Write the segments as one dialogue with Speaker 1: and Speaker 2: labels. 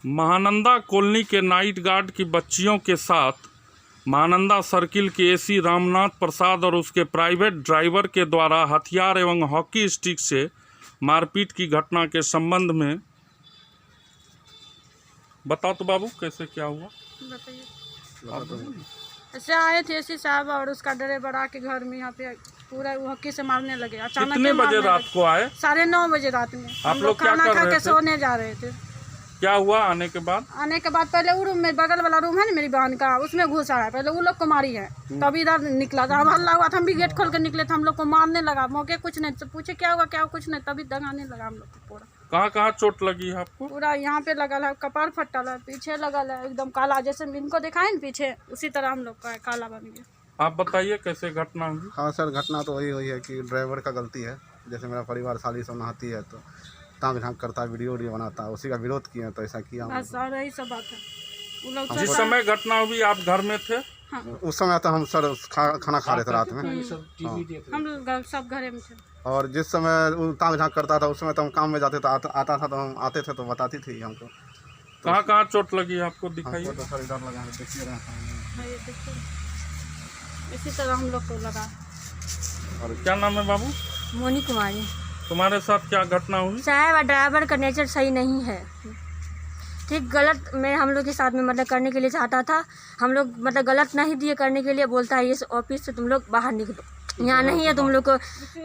Speaker 1: Mahananda colony के night guard की बच्चियों के साथ महानंदा सर्किल के एसी रामनाथ प्रसाद और उसके प्राइवेट ड्राइवर के द्वारा हथियार एवं हॉकी स्टिक से मारपीट की घटना के संबंध में बताओ तो बाबू कैसे क्या हुआ।
Speaker 2: बताइए। ऐसे आए थे एसी साहब और उसका ड्राइवर आके घर में यहाँ पे पूरा हॉकी से मारने लगे। अचानक
Speaker 1: कितने बजे रात को आए?
Speaker 2: 9:30 बजे रात में।
Speaker 1: आप लोग क्या
Speaker 2: खाना
Speaker 1: कर
Speaker 2: खा
Speaker 1: रहे
Speaker 2: के
Speaker 1: थे?
Speaker 2: सोने जा रहे थे।
Speaker 1: क्या हुआ आने के बाद?
Speaker 2: पहले वो रूम में, बगल वाला रूम है ना मेरी बहन का, उसमें घुसा है। पहले वो लोग को मारी है, तभी इधर निकला था। हम हल्ला हुआ था, हम भी गेट खोल के निकले थे। हम लोग को मारने लगा। मौके कुछ नहीं तो पूछे क्या हुआ, क्या हुआ, कुछ नहीं, तभी दगाने लगा हम लोग को पूरा।
Speaker 1: कहाँ चोट लगी है आपको?
Speaker 2: पूरा यहाँ पे लगल है, कपार फटल है, पीछे लगल है एकदम काला, जैसे इनको दिखाए ना पीछे, उसी तरह हम लोग का काला बन गया।
Speaker 1: आप बताइए कैसे घटना हुई?
Speaker 3: हाँ सर, घटना तो वही हुई है कि ड्राइवर का गलती है। जैसे मेरा परिवार साली सब नहाती है तो ताम झाँक करता है, वीडियो बनाता है, उसी का विरोध किया तो ऐसा किया।
Speaker 2: बस और यही सब बात है। वो लोग
Speaker 1: जिस समय घटना हुई आप घर में थे?
Speaker 2: हाँ।
Speaker 3: उस समय तो हम सर खाना खा रहे थे रात में।
Speaker 2: हम लोग सब घरे में थे।
Speaker 3: और जिस समय वो ताम झाँक करता था उस समय तो हम काम में जाते थे, आता था तो हम आते थे तो बताती थी हमको।
Speaker 1: कहाँ चोट लगी आपको दिखाइए।
Speaker 3: तो सर इधर लगा देखिए रहे।
Speaker 2: इसी तरह हम लोग को लगा।
Speaker 1: और क्या नाम है बाबू?
Speaker 4: मोनी कुमारी।
Speaker 1: तुम्हारे साथ क्या घटना हुई?
Speaker 4: साहब ड्राइवर का नेचर सही नहीं है, ठीक गलत में हम लोग के साथ में मतलब करने के लिए चाहता था। हम लोग मतलब गलत नहीं दिए करने के लिए, बोलता है इस ऑफिस से तुम लोग बाहर निकलो, यहाँ नहीं है तुम लोग को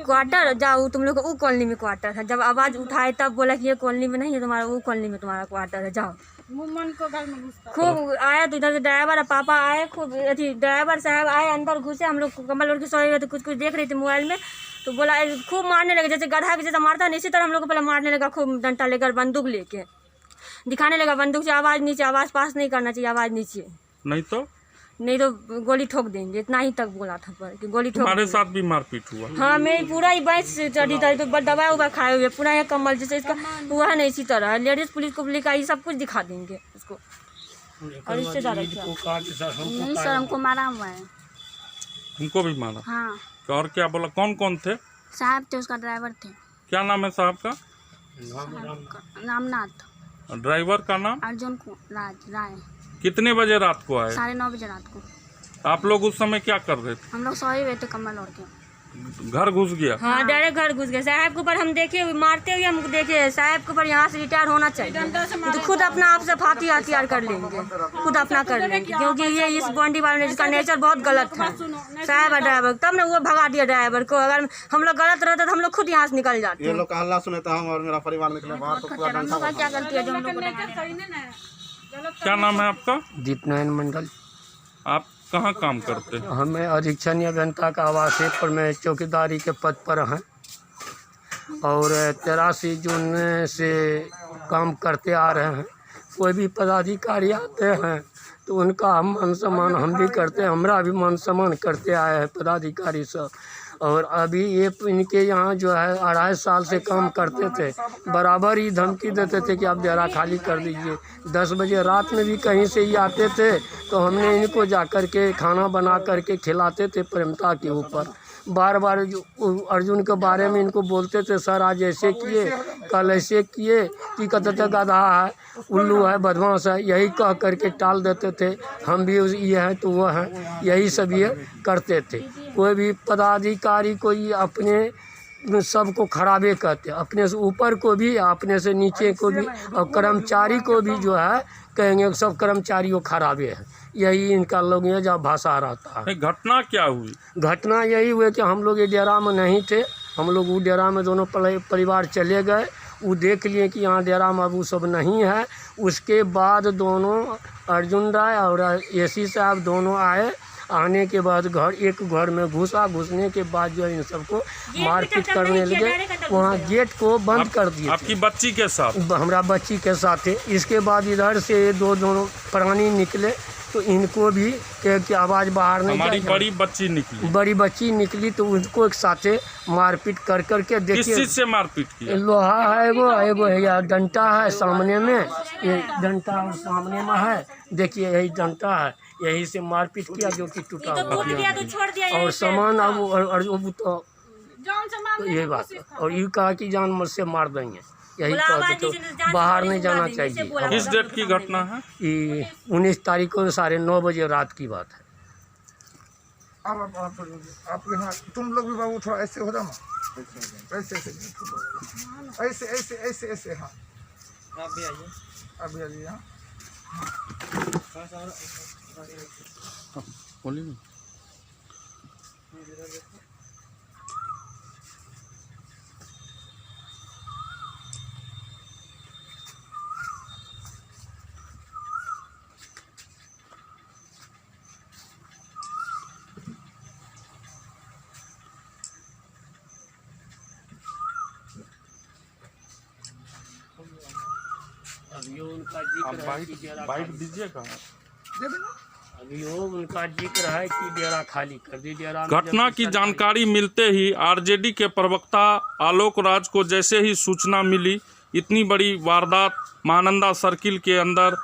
Speaker 4: क्वार्टर, जाओ तुम लोग को वो कॉलोनी में क्वार्टर है। जब आवाज़ उठाए तब बोला कि ये कॉलोनी में नहीं है तुम्हारा, वो कॉलोनी में तुम्हारा क्वार्टर है, जाओ।
Speaker 2: मन को घर में घुसता।
Speaker 4: खूब आया तो इधर से ड्राइवर और पापा आए, खूब अथी ड्राइवर साहब आए, अंदर घुसे। हम लोग कमल ओढ़ के सोए हुए थे, कुछ देख रहे थे मोबाइल में, तो बोला खूब मारने लगे, जैसे गधा के जैसा मारता है इसी तरह हम लोग को पहले मारने लगा, खूब डंडा लेकर बंदूक लेके दिखाने लगा। बंदूक से आवाज़ नीचे, आवाज़ पास नहीं करना चाहिए, आवाज़ नीचे, नहीं तो गोली ठोक देंगे। इतना ही तक बोला था पर कि गोली ठोक।
Speaker 1: हमारे साथ भी मारपीट हुआ?
Speaker 4: हाँ, मेरी पूरा ही बैच से चढ़ी था, तो दवा उबा खाए हुए पूरा है कमल जैसे इसका हुआ है ना, इसी तरह लेडीज पुलिस को लिखा, ये सब कुछ दिखा देंगे उसको। और इससे ज़्यादा
Speaker 2: नहीं सर, हमको मारा हुआ है।
Speaker 1: उनको भी मारा?
Speaker 2: हाँ
Speaker 1: और क्या बोला? कौन कौन थे?
Speaker 2: साहब थे, उसका ड्राइवर थे।
Speaker 1: क्या नाम है साहब का?
Speaker 2: रामनाथ।
Speaker 1: ड्राइवर का नाम?
Speaker 2: अर्जुन राय।
Speaker 1: कितने बजे रात को आए?
Speaker 2: 9:30 बजे रात को।
Speaker 1: आप लोग उस समय क्या कर रहे थे?
Speaker 2: हम लोग सोए हुए थे कमल ओढ़ के।
Speaker 1: घर घुस गया?
Speaker 4: हाँ, डायरेक्ट घर घुस गए। साहब के ऊपर हम देखे मारते हुए, हम देखे साहब के ऊपर यहाँ से रिटायर होना चाहिए, तो खुद अपना आप से फांसी हथियार कर लेंगे, खुद अपना कर लेंगे, क्योंकि ये इस बॉन्डी वाले जिसका नेचर बहुत गलत है साहब और ड्राइवर। तब ना वो भगा दिया ड्राइवर को। अगर हम लोग गलत रहते तो हम लोग खुद यहाँ से निकल जाते।
Speaker 3: ये लोग का हल्ला सुने तो हम और मेरा परिवार निकले बाहर तो पूरा डंडा।
Speaker 4: क्या गलती है जो हम लोग
Speaker 1: क्या नाम है आपका?
Speaker 5: दीपनारायण मंडल।
Speaker 1: आप कहाँ काम करते हैं?
Speaker 5: हमें अधीक्षण अभियंता का आवास है पर मैं चौकीदारी के पद पर हैं और 83 जून से काम करते आ रहे हैं। कोई भी पदाधिकारी आते हैं तो उनका हम मान सम्मान हम भी करते हैं, हमारा भी मान सम्मान करते आए हैं पदाधिकारी सब। और अभी ये इनके यहाँ जो है 2.5 साल से काम करते थे, बराबर ही धमकी देते थे कि आप डेरा खाली कर दीजिए। 10 बजे रात में भी कहीं से ही आते थे तो हमने इनको जा कर के खाना बना करके खिलाते थे प्रेमता के ऊपर। बार बार अर्जुन के बारे में इनको बोलते थे, सर आज ऐसे किए, कल ऐसे किए, कि कहते गधा है, उल्लू है, बदमाश है, यही कह करके टाल देते थे। हम भी ये हैं तो वो हैं, यही सब ये करते थे। कोई भी पदाधिकारी को ये अपने सबको खराबे कहते, अपने से ऊपर को भी, अपने से नीचे को भी, और कर्मचारी को भी जो है कहेंगे सब कर्मचारियों खराबे हैं। यही इनका लोग ये जब भाषा रहता है।
Speaker 1: घटना क्या हुई?
Speaker 5: घटना यही हुई कि हम लोग ये डेरा में नहीं थे, हम लोग वो डेरा में दोनों परिवार चले गए। वो देख लिए कि यहाँ डेरा में अब वो सब नहीं है। उसके बाद दोनों अर्जुन राय और एसी साहब दोनों आए। आने के बाद एक घर में घुसने के बाद जो इन सबको मारपीट करने लगे। वहाँ गेट को बंद कर दिए।
Speaker 1: आपकी बच्ची के साथ?
Speaker 5: हमारा बच्ची के साथ है। इसके बाद इधर से दोनों प्राणी निकले तो इनको भी कि आवाज़ बाहर नहीं।
Speaker 1: हमारी बड़ी बच्ची निकली
Speaker 5: तो उनको एक साथे मारपीट कर करके देखिए।
Speaker 1: किस चीज से मारपीट की?
Speaker 5: लोहा है, एगो है या डंटा है सामने में, ये डंटा सामने में है, देखिए यही डंटा है, यही से मारपीट किया जो कि टूटा हुआ। और सामान अब तो ये बात है। और ये कहा कि जान मुझसे मार देंगे। यही
Speaker 4: बोला
Speaker 5: कह
Speaker 4: आवाज
Speaker 5: देते
Speaker 4: नीचे जांच
Speaker 5: बाहर
Speaker 4: पुलिस
Speaker 5: नहीं
Speaker 4: बुला
Speaker 5: जाना
Speaker 4: देंगे,
Speaker 5: चाहिए।
Speaker 4: इसे बोला
Speaker 1: किस डेट की घटना है?
Speaker 5: ये 19 तारीख को 9:30 बजे रात की बात है।
Speaker 6: आप यहाँ तुम लोग भी बाबू थोड़ा ऐसे हो जाओ ना, ऐसे ऐसे ऐसे ऐसे ऐसे ऐसे। हाँ आप भी आइए, आप भी आइए। हाँ
Speaker 1: बोलिए ना।
Speaker 5: अभी उनका जिक्र है कि डेरा
Speaker 1: बाइट दीजिएगा।
Speaker 6: दे देना।
Speaker 5: अभी उनका जिक्र है कि डेरा खाली कर दी। डेरा में
Speaker 1: घटना
Speaker 5: जब
Speaker 1: की
Speaker 5: सरकारी-
Speaker 1: जानकारी मिलते ही आरजेडी के प्रवक्ता आलोक राज को जैसे ही सूचना मिली, इतनी बड़ी वारदात महानंदा सर्किल के अंदर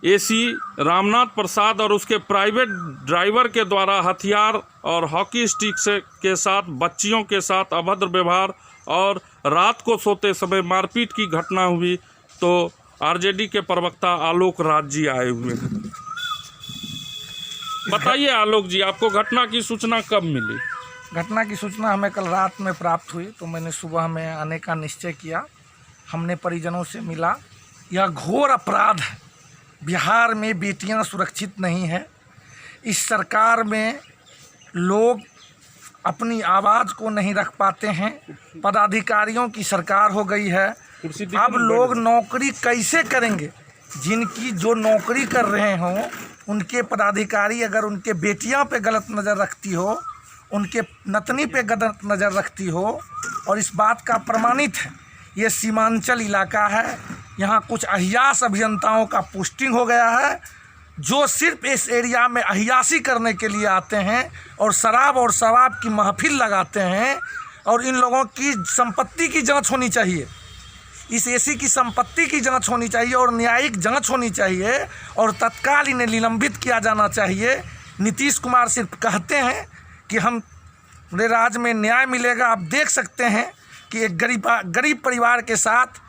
Speaker 1: एसी रामनाथ प्रसाद और उसके प्राइवेट ड्राइवर के द्वारा हथियार और हॉकी स्टिक से के साथ बच्चियों के साथ अभद्र व्यवहार और रात को सोते समय मारपीट की घटना हुई, तो आरजेडी के प्रवक्ता आलोक राज जी आए हुए हैं। बताइए आलोक जी, आपको घटना की सूचना कब मिली?
Speaker 6: घटना की सूचना हमें कल रात में प्राप्त हुई, तो मैंने सुबह में आने का निश्चय किया। हमने परिजनों से मिला। यह घोर अपराध है। बिहार में बेटियां सुरक्षित नहीं हैं। इस सरकार में लोग अपनी आवाज़ को नहीं रख पाते हैं। पदाधिकारियों की सरकार हो गई है। अब लोग नौकरी कैसे करेंगे? जिनकी जो नौकरी कर रहे हों उनके पदाधिकारी अगर उनके बेटियां पे गलत नज़र रखती हो, उनके नतनी पे गलत नज़र रखती हो, और इस बात का प्रमाणित है, ये सीमांचल इलाका है, यहाँ कुछ अहियास अभियंताओं का पोस्टिंग हो गया है जो सिर्फ इस एरिया में अहियासी करने के लिए आते हैं और शराब की महफिल लगाते हैं। और इन लोगों की संपत्ति की जांच होनी चाहिए, इस एसी की संपत्ति की जांच होनी चाहिए और न्यायिक जांच होनी चाहिए और तत्काल इन्हें निलंबित किया जाना चाहिए। नीतीश कुमार सिर्फ कहते हैं कि हमारे राज्य में न्याय मिलेगा। आप देख सकते हैं कि एक गरीब परिवार के साथ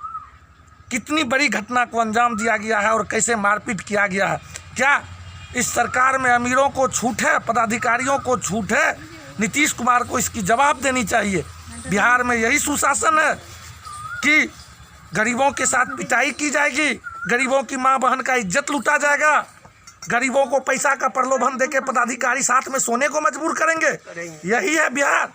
Speaker 6: कितनी बड़ी घटना को अंजाम दिया गया है और कैसे मारपीट किया गया है। क्या इस सरकार में अमीरों को छूट है, पदाधिकारियों को छूट है? नीतीश कुमार को इसकी जवाब देनी चाहिए। बिहार में यही सुशासन है कि गरीबों के साथ पिटाई की जाएगी, गरीबों की माँ बहन का इज्जत लूटा जाएगा, गरीबों को पैसा का प्रलोभन देके पदाधिकारी साथ में सोने को मजबूर करेंगे। यही है बिहार।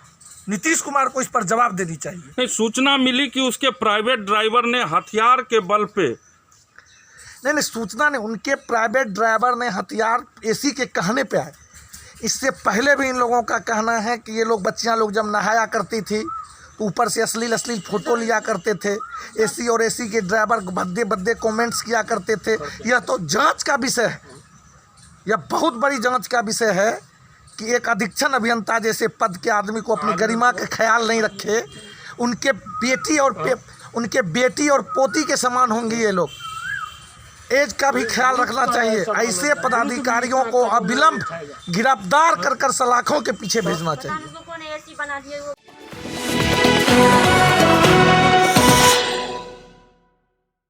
Speaker 6: नीतीश कुमार को इस पर जवाब देनी चाहिए।
Speaker 1: सूचना मिली कि उसके प्राइवेट ड्राइवर ने हथियार के बल पे
Speaker 6: नहीं, सूचना ने उनके प्राइवेट ड्राइवर ने हथियार एसी के कहने पे आए। इससे पहले भी इन लोगों का कहना है कि ये लोग बच्चियां लोग जब नहाया करती थी तो ऊपर से अश्लील फोटो लिया करते थे। एसी और एसी के ड्राइवर भद्दे कमेंट्स किया करते थे। यह तो जांच का विषय है, यह बहुत बड़ी जांच का विषय है कि एक अधीक्षण अभियंता जैसे पद के आदमी को अपनी गरिमा का ख्याल नहीं रखे। उनके बेटी और पोती के समान होंगे ये लोग। एज का भी ख्याल रखना चाहिए। ऐसे पदाधिकारियों को अविलंब गिरफ्तार कर सलाखों के पीछे भेजना चाहिए।
Speaker 4: कौन ऐसी बना दिए वो